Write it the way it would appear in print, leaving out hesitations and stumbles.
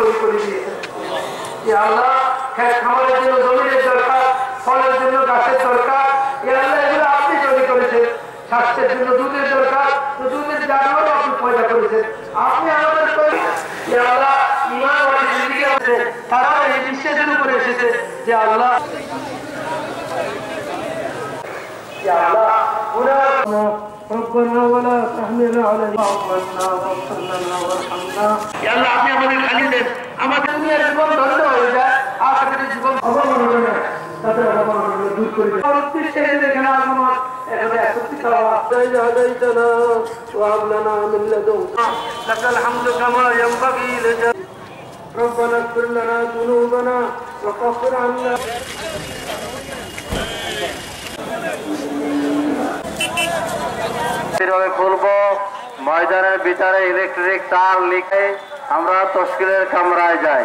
তৈরি করে দিয়েছেন। আল্লাহ খামারের জন্য জমিনের দরকার, ফলের জন্য গাছের দরকার, আল্লাহ এগুলো আপনি তৈরি করেছেন। স্বাস্থ্যের জন্য দুধের দরকার, তো দুধের জানোয়ারও আপনি পয়দা করেছেন। আপনি আমাদের আল্লাহ ইমানওয়ালা জিন্দেগি আছে, তারা এই বিশ্বাসের উপরে এসেছে যে আল্লাহ ربنا ولا تحمل علينا ربنا واغفر لنا وارحمنا يا الله আপনি আমাদের খালি দেন, আমাদের দুনিয়ার জীবন ধন্য হয়ে যায়, আখিরাতের জীবন অবমান হবে না, তাদের অবমাননা দূর করে দেন। আর উদ্দেশ্যে এখানে আগমন এখানে সত্যি খাওয়া জায়গায়না ওয়াহাব লানা মিন লাদুনকা লাকাল হামদু কামা ইয়ানবাগি লিজা ربنا اغفر لنا ذنوبنا وكفر عنا খুলবো ময়দানের ভিতরে ইলেকট্রিক তার লিখে আমরা তশকিলের কামরায় যাই।